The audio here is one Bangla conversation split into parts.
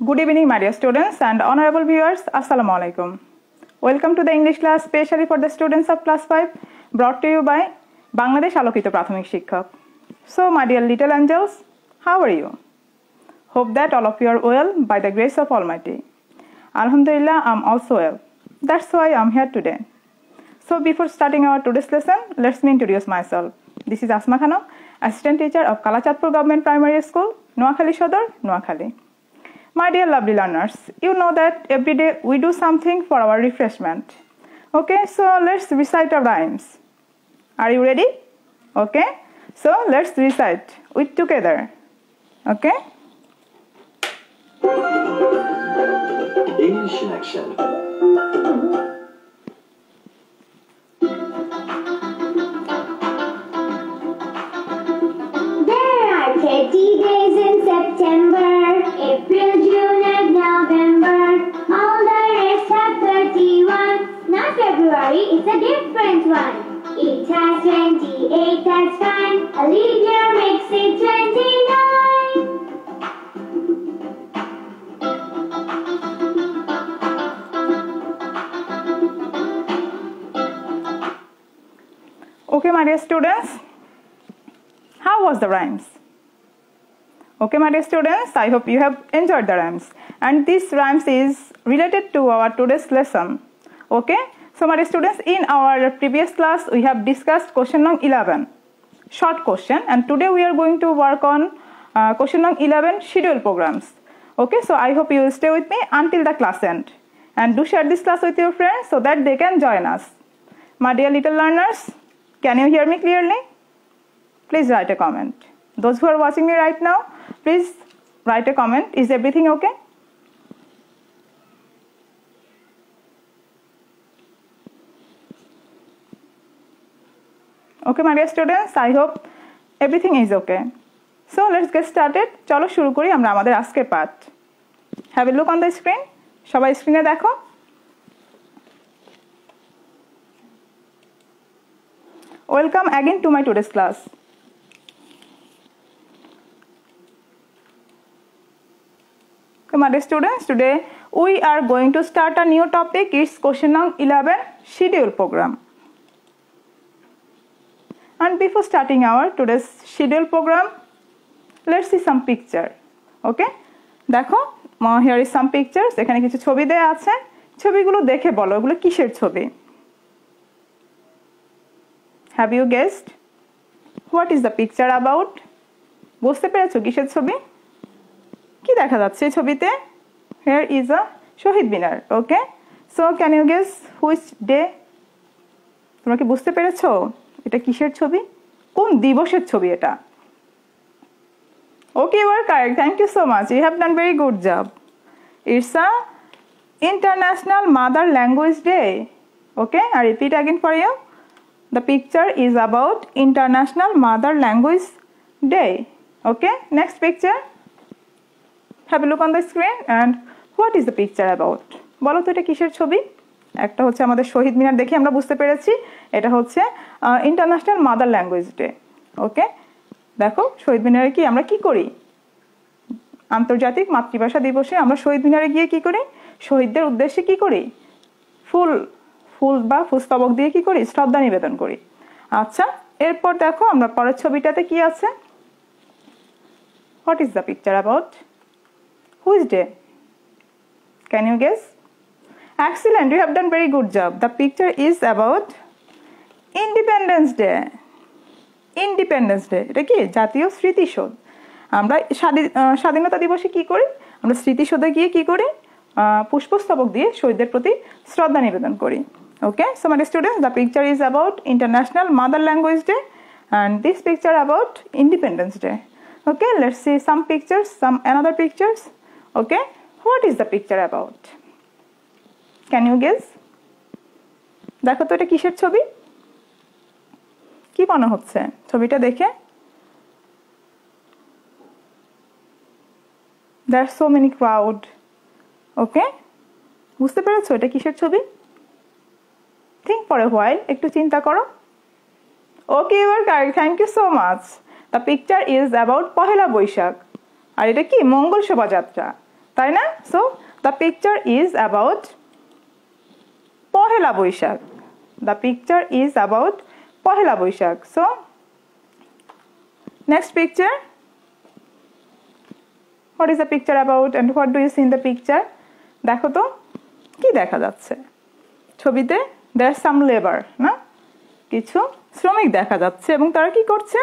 Good evening, my dear students and honorable viewers. Assalamu alaikum. Welcome to the English class specially for the students of class 5, brought to you by Bangladesh Alokito Prathomik Shikkok. So, my dear little angels, how are you? Hope that all of you are well by the grace of Almighty. Alhamdulillah, I'm also well. That's why I'm here today. So, before starting our today's lesson, let me introduce myself. This is Asma Khanum, Assistant Teacher of Kalachatpur Government Primary School, Noakhali Sodor, Noakhali. My dear lovely learners, you know that every day we do something for our refreshment. Okay, so let's recite our rhymes. Are you ready? Okay, so let's recite with together. Okay? English in action. There are 30 days in September, April, June and November. All the rest have 31. Now February is a different one. It has 28, that's fine. A leap year makes it 29. Okay, my dear students, how was the rhymes? Okay, my dear students, I hope you have enjoyed the rhymes. And this rhymes is related to our today's lesson. Okay, so my dear students, in our previous class, we have discussed question number 11, short question. And today we are going to work on question number 11, schedule programs. Okay, so I hope you will stay with me until the class end. And do share this class with your friends so that they can join us. My dear little learners, can you hear me clearly? Please write a comment. Those who are watching me right now, please write a comment. Is everything okay? Okay, my dear students, I hope everything is okay. So let's get started. চলো শুরু করি আমরা আমাদের আজকের পাঠ. Have a look on the screen. সবাই স্ক্রিনে দেখো. Welcome again to my today's class. Okay, my dear students, today we are going to start a new topic. It's question number 11, schedule program. And before starting our today's schedule program, let's see some picture. Okay, দেখো, here is some pictures. এখানে কিছু ছবি দেয়া আছে. ছবিগুলো দেখে বলো এগুলো কিসের ছবি? Have you guessed? What is the picture about? বুঝতে পেরেছো কিসের ছবি? কি দেখা যাচ্ছে ছবিতে? Here is a Shahid Minar. Okay, so can you guess which day? তোমরা কি বুঝতে পেরেছো এটা কিসের ছবি? কোন দিবসের ছবি এটা? Okay, you are correct. Thank you so much. You have done very good job. It's a International Mother Language Day. Okay, I repeat again for you. The picture is about International Mother Language Day. Okay, next picture. Have a look on the screen and what is the picture about? বলো তো এটা কিসের ছবি? একটা হচ্ছে আমাদের শহীদ মিনার দেখে আমরা বুঝতে পেরেছি এটা হচ্ছে ইন্টারন্যাশনাল মাদার ল্যাঙ্গুয়েজ ডে। ওকে, দেখো শহীদ মিনারে কি আমরা কি করি? আন্তর্জাতিক মাতৃভাষা দিবসে আমরা শহীদ মিনারে গিয়ে কি করি? শহীদদের উদ্দেশ্যে কি করি? ফুল বা পুষ্পস্তবক দিয়ে কি করি? শ্রদ্ধা নিবেদন করি। আচ্ছা, এরপর দেখো আমরা পরের ছবিটাতে কি আছে? What is the picture about? Which day? Can you guess? Excellent, you have done very good job. The picture is about Independence Day. Independence Day, এটা কি? জাতীয় স্মৃতিসৌধ। আমরা স্বাধীনতা দিবসে কি করি? আমরা স্মৃতিসৌধে গিয়ে কি করি? পুষ্পস্তবক দিয়ে শহীদদের প্রতি শ্রদ্ধা নিবেদন করি। Okay, so my students, the picture is about International Mother Language Day and this picture about Independence Day. Okay, let's see some pictures, some another pictures. Okay, what is the picture about? Can you guess? দেখো তো এটা কিসের ছবি? কি মনে হচ্ছে ছবিটা দেখে? There are so many crowd. Okay, বুঝতে পেরেছো এটা কিসের ছবি? Think for a while, একটু চিন্তা করো। Okay, you are correct. Thank you so much. The picture is about Pohela Boishakh. আর এটা কি? মঙ্গল শোভাযাত্রা। তাই না? So the picture is about Pohela Boishakh. The picture is about Pohela Boishakh. So next picture, what is the picture about and what do you see in the picture? দেখো তো কি দেখা যাচ্ছে ছবিতে? দেয়ার সাম লেবার, না, কিছু শ্রমিক দেখা যাচ্ছে এবং তারা কি করছে?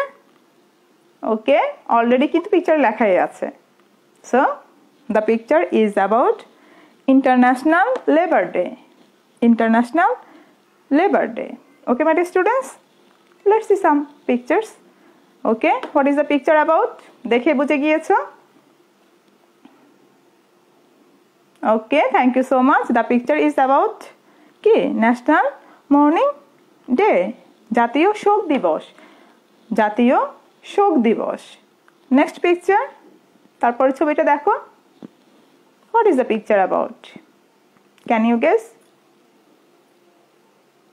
ওকে, অলরেডি কিন্তু পিকচারে লেখাই আছে। So the picture is about international labour day. International labour day. Okay my dear students, let's see some pictures. Okay, what is the picture about? দেখে বুঝে গিয়েছো? Okay, thank you so much. The picture is about কি? ন্যাশনাল মর্নিং ডে, জাতীয় শোক দিবস। জাতীয় শোক দিবস। নেক্সট পিকচার, তারপরে ছবিটা দেখো। What is the picture about? Can you guess?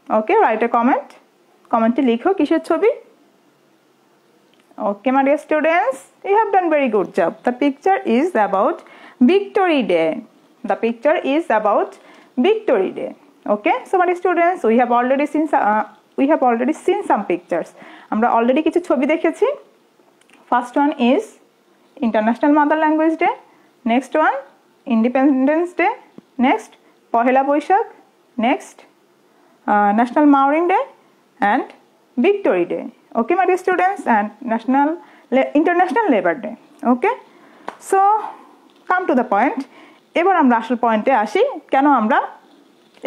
Okay, write a comment. কমেন্টে লিখো কিসের ছবি? Okay, my dear students, you have done very good job. The picture is about Victory Day. The picture is about Victory Day. Okay, so my dear students, we have already seen some pictures. আমরা already কিছু ছবি দেখেছি। First one is International Mother Language Day. Next one, Independence Day. Next, Pohela Boishakh. Next, National Mowing Day and Victory Day. Okay, my dear students, and International Labor Day. Okay, so come to the point. এবার আমরা আসল পয়েন্টে আসি, কেন আমরা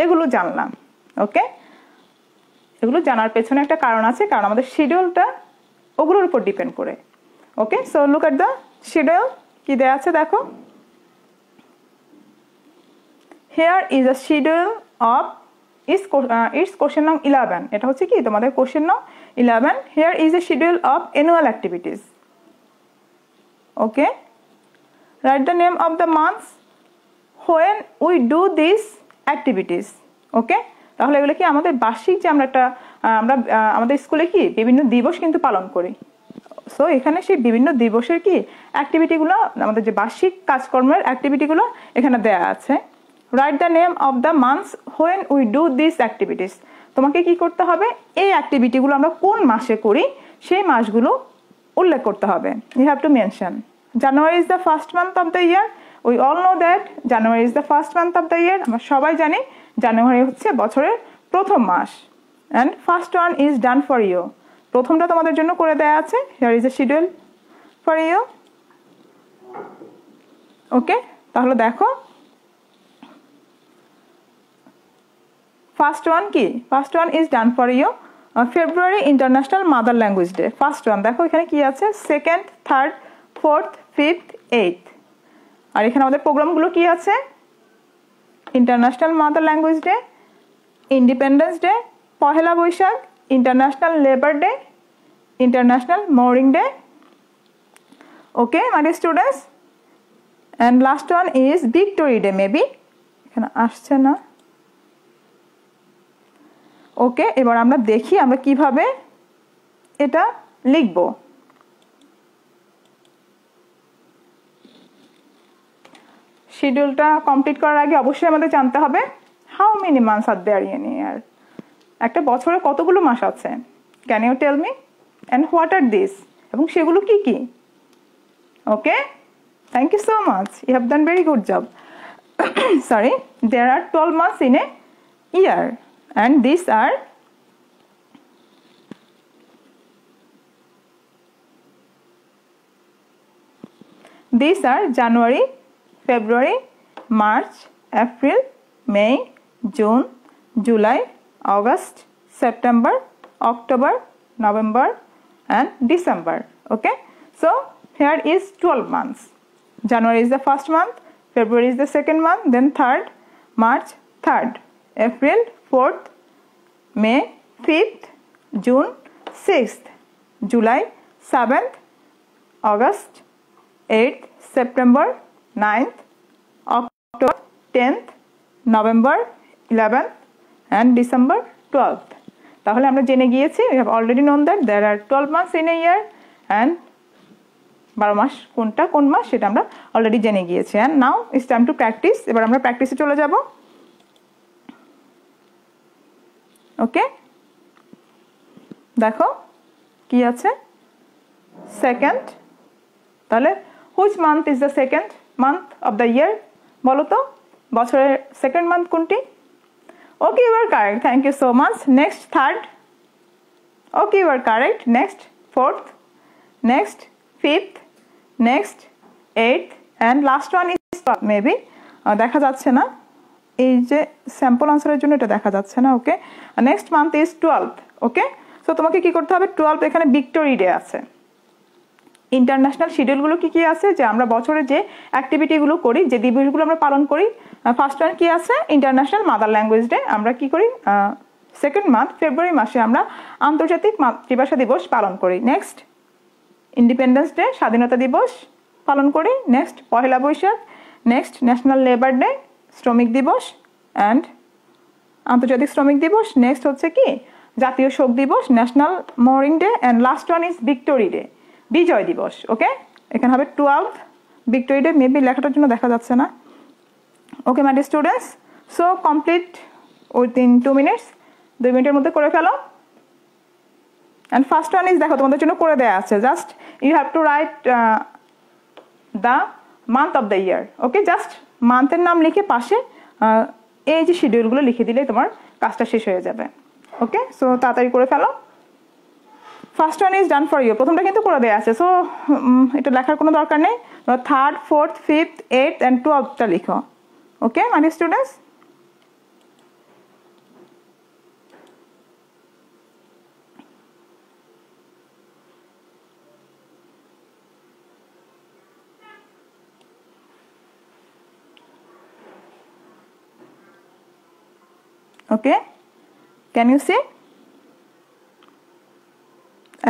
এগুলো জানলাম। ওকে, এগুলো জানার পেছনে একটা কারণ আছে, কারণ আমাদের শিডিউলটা ওগুলোর উপর ডিপেন্ড করে। Okay, so look at the schedule, কি দেয়া আছে দেখো। Here is a schedule of its question নং 11. এটা হচ্ছে কি তোমাদের কোশ্চেন নং 11. Here is a schedule of annual activities. Okay, write the name of the months when we do these activities. Okay, তাহলে এগুলো কি আমাদের বার্ষিক যে আমরা আমাদের স্কুলে কি বিভিন্ন দিবস কিন্তু পালন করি। সো এখানে সেই বিভিন্ন দিবসের কি অ্যাক্টিভিটিগুলো, আমাদের যে বার্ষিক কাজকর্মের অ্যাক্টিভিটিগুলো এখানে দেয়া আছে। Right the name of the months when we do these activities. তোমাকে কি করতে হবে? এই অ্যাক্টিভিটিগুলো আমরা কোন মাসে করি সেই মাসগুলো উল্লেখ করতে হবে। You have to mention. January is the first month of the year. We all know that January is the first month of the year. আমরা সবাই জানি জানুয়ারি হচ্ছে বছরের প্রথম মাস। And first one is done for you. প্রথমটা তোমাদের জন্য করে দেয়া আছে। Here is a schedule for you. Okay, তাহলে দেখো ফার্স্ট ওয়ান কি? First one is done for you February international mother language day. First one দেখো এখানে কি আছে, second, third, fourth, fifth, eighth. আর এখানে আমাদের প্রোগ্রামগুলো কি আছে? International mother language day, independence day, Pohela Boishakh, international labour day, international mourning day. Okay my dear students, and last one is victory day. Maybe এখানে আসছে না। ওকে, এবার আমরা দেখি আমরা কিভাবে এটা লিখব। শিডিউলটা কমপ্লিট করার আগে অবশ্যই আমাদের জানতে হবে how many months are there in year. একটা বছরে কতগুলো মাস আছে? Can you tell me? And what are this? এবং সেগুলো কি কি? Okay, thank you so much, you have done very good job. Sorry, there are 12 months in a year and these are January, February, March, April, May, June, July, August, September, October, November and December. Okay, so here is 12 months. January is the first month, February is the second month, then third, March third, April 4th, May 5th, June 6th, July 7th, August 8th, September 9th, October 10th, November 11th and December 12th. তাহলে আমরা জেনে গিয়েছি, we have already known that there are 12 months in a year and 12 মাস কোনটা কোন মাস সেটা আমরা অলরেডি জেনে গিয়েছি। And now it's time to practice. এবার আমরা প্র্যাকটিসে চলে যাব। ওকে, দেখো কি আছে, সেকেন্ড। তাহলে which month is the second month of the year? বলো তো বছরের সেকেন্ড মান্থ কোনটি? Okay, you are correct, thank you so much. Next third, okay you are correct. Next fourth, next fifth, next eighth, and last one is maybe দেখা যাচ্ছে না, এই যে স্যাম্পল আনসারের জন্য এটা দেখা যাচ্ছে না। Okay, next month is 12th। Okay, so তোমাকে কি করতে হবে, 12th এখানে ভিক্টোরি ডে আছে। ইন্টারন্যাশনাল শিডিউলগুলো কি কি আছে, যে আমরা বছরে যে অ্যাক্টিভিটিগুলো করি, যে দিবসগুলো আমরা পালন করি। ফার্স্ট ওয়ান কি আছে, ইন্টারন্যাশনাল মাদার ল্যাঙ্গুয়েজ ডে। আমরা কি করি, সেকেন্ড মান্থ ফেব্রুয়ারি মাসে আমরা আন্তর্জাতিক মাতৃভাষা দিবস পালন করি। নেক্সট ইন্ডিপেন্ডেন্স ডে, স্বাধীনতা দিবস পালন করি। Next Pohela Boishakh. Next national labour day, শ্রমিক দিবস অ্যান্ড আন্তর্জাতিক শ্রমিক দিবস। নেক্সট হচ্ছে কি জাতীয় শোক দিবস, national morning day, and last one is victory day, বিজয় দিবস। ওকে, এখানে হবে 12th ভিক্টোরি ডে, মেবি লেখাটার জন্য দেখা যাচ্ছে না। Okay my dear students, so complete within 2 minutes, 2 মিনিটের মধ্যে করে ফেলো। অ্যান্ড ফার্স্ট ওয়ান ইজ দেখো তোমাদের জন্য করে দেওয়া আছে, just you have to write the month of the year. Okay, just মান্থের নাম লিখে পাশে এই যে শিডিউলগুলো লিখে দিলেই তোমার কাজটা শেষ হয়ে যাবে। ওকে, সো তাড়াতাড়ি করে ফেলো। First one is done for you, প্রথমটা কিন্তু করে দেওয়া আছে, সো এটা লেখার কোনো দরকার নেই। Third, fourth, fifth, eighth and 12th লিখো। Okay my dear students, okay can you see?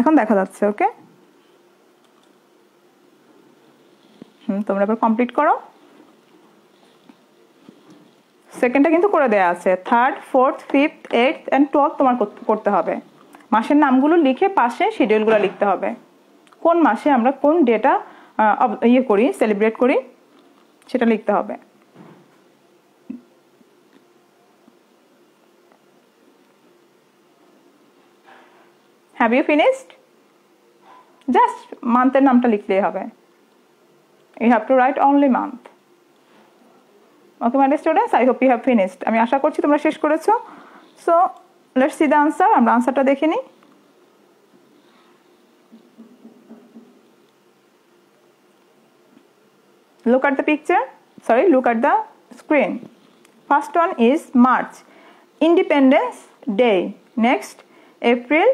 এখন দেখা যাচ্ছে। ওকে, তোমরা এবার কমপ্লিট করো। সেকেন্ডটা কিন্তু করে দেয়া আছে, third, fourth, fifth, eighth and 12th তোমার করতে হবে। মাসের নামগুলো লিখে পাশে শিডিউলগুলো লিখতে হবে, কোন মাসে আমরা কোন ডেটা ইয়ে করি, সেলিব্রেট করি সেটা লিখতে হবে। Have you finished? Just মান্থের নামটা লিখলেই হবে। You have to write only month. Okay my dear students, I hope you have finished. আমি আশা করছি তোমরা শেষ করেছো। So let's see the answer. আমরা আনসারটা দেখে নিই। Look at the picture. Sorry, look at the screen. First one is March, Independence Day. Next, April,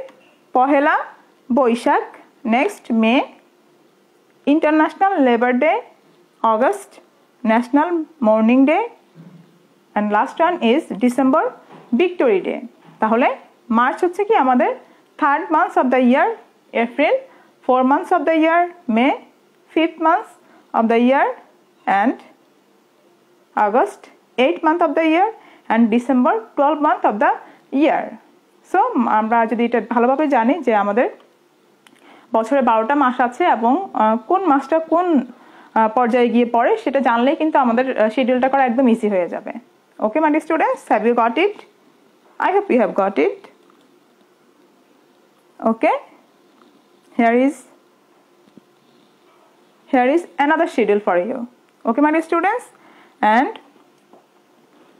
Pohela Boishakh. Next May, International labour Day. August, National morning day. And last one is December, Victory Day. তাহলে মার্চ হচ্ছে কি আমাদের third month of the year, April 4 months of the year, May 5th month of the year, and August 8th month of the year, and December 12th month of the year. সো আমরা যদি এটা ভালোভাবে জানি যে আমাদের বছরে 12টা মাস আছে এবং কোন মাসটা কোন পর্যায়ে গিয়ে পড়ে সেটা জানলেই কিন্তু আমাদের শিডিউলটা করা একদম ইজি হয়ে যাবে। Okay my dear students, have you got it? I hope you have got it. Okay, here is another schedule for you. Okay my dear students, and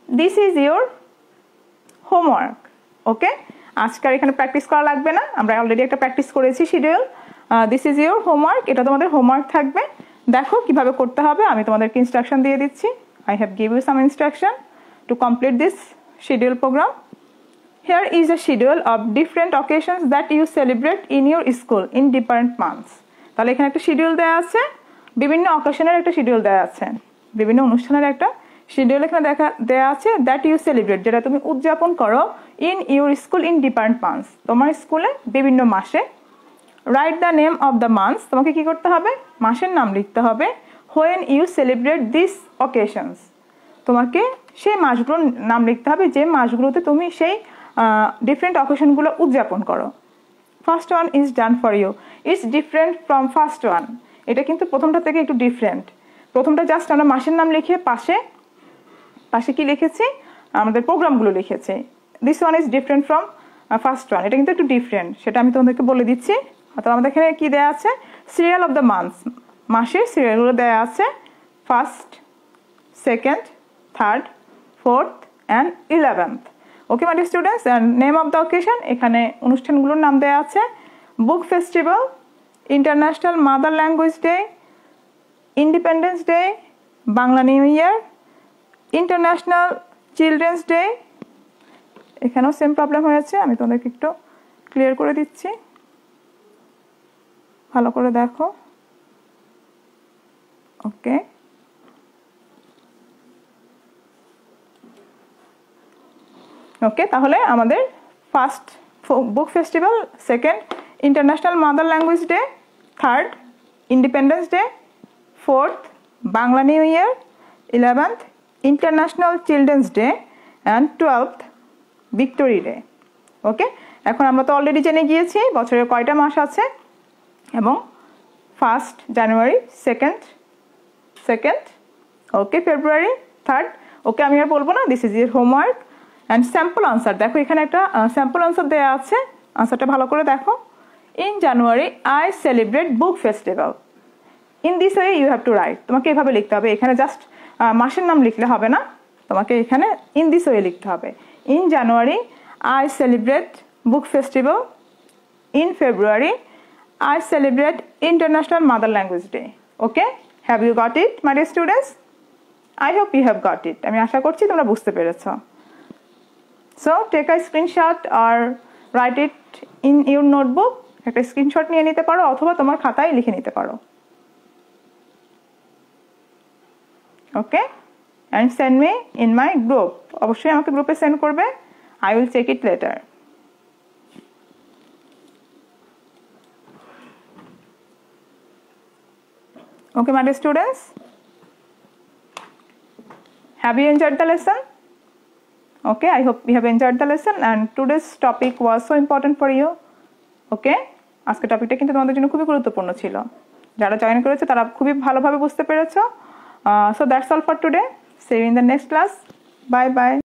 this is your homework. ওকে, আজকে এখানে প্র্যাকটিস করা লাগবে না, আমরা অলরেডি একটা প্র্যাকটিস করেছি schedule. This is your homework, এটা তোমাদের হোমওয়ার্ক থাকবে। দেখো কিভাবে করতে হবে, আমি তোমাদেরকে ইনস্ট্রাকশন দিয়ে দিচ্ছি। I have give you some instruction to complete this schedule program. Here is a schedule of different occasions that you celebrate in your school in different months. তাহলে এখানে একটা শিডিউল দেওয়া আছে, বিভিন্ন অকেশনের একটা শিডিউল দেওয়া আছে, বিভিন্ন অনুষ্ঠানের একটা শিডিউল এখানে দেওয়া আছে, দ্যাট ইউ সেলিব্রেট, যেটা তুমি উদযাপন করো in your school in different months, তোমার স্কুলে বিভিন্ন মাসে। Write the name of the months, তোমাকে কি করতে হবে, মাসের নাম লিখতে হবে। When you celebrate this occasions, তোমাকে সেই মাসগুলোর নাম লিখতে হবে যে মাসগুলোতে তুমি সেই ডিফারেন্ট অকেশনগুলো উদযাপন করো। First one is done for you, it's different from first one. এটা কিন্তু প্রথমটা থেকে একটু ডিফারেন্ট। প্রথমটা জাস্ট আমরা মাসের নাম লিখে পাশে কি লিখেছি, আমাদের প্রোগ্রামগুলো লিখেছি। This one is different from first one, এটা কিন্তু একটু ডিফারেন্ট, সেটা আমি তোমাদেরকে বলে দিচ্ছি। অথবা আমাদের এখানে কি দেওয়া আছে, সিরিয়াল অফ দ্য মান্থস, মাসের সিরিয়ালগুলো দেওয়া আছে, first, second, third, fourth and 11th। Okay my dear students, and name of the occasion, এখানে অনুষ্ঠানগুলোর নাম দেওয়া আছে, book festival, international mother language day, independence day, Bangla new year, international children's day. এখানেও সেম প্রবলেম হয়েছে, আমি তোমাদেরকে একটু ক্লিয়ার করে দিচ্ছি, ভালো করে দেখো। ওকে, ওকে, তাহলে আমাদের first book festival, second international mother language day, third independence day, fourth Bangla new year, 11th international children's day and 12th victory day. Okay, এখন আমরা তো অলরেডি জেনে গিয়েছি বছরে কয়টা মাস আছে, এবং ফার্স্ট জানুয়ারি, সেকেন্ড, ওকে, ফেব্রুয়ারি, থার্ড। ওকে, আমি আর বলবো না, this is your homework and sample answer. দেখো এখানে একটা স্যাম্পল আনসার দেওয়া আছে, আনসারটা ভালো করে দেখো। In January I celebrate book festival. In this way you have to write, তোমাকে এভাবে লিখতে হবে, এখানে জাস্ট মাসের নাম লিখলে হবে না, তোমাকে এখানে ইন দিস ওয়ে লিখতে হবে। In January I celebrate book festival, in February I celebrate International Mother Language Day. Okay, have you got it, my dear students? I hope you have got it. আমি আশা করছি তোমরা বুঝতে পেরেছো। So take a screenshot or write it in your notebook. একটা স্ক্রিনশট নিয়ে নিতে পারো অথবা তোমার খাতায় লিখে নিতে পারো। Okay, and send me in my group. অবশ্যই আমাকে গ্রুপে সেন্ড করবে, I will check it later. Okay, my dear students, have you enjoyed the lesson? Okay, I hope you have enjoyed the lesson and today's topic was so important for you. Okay, আজকের টপিকটা কিন্তু তোমাদের জন্য খুবই গুরুত্বপূর্ণ ছিল, যারা জয়েন করেছে তারা খুবই ভালোভাবে বুঝতে পেরেছো। So that's all for today. See you in the next class. Bye bye.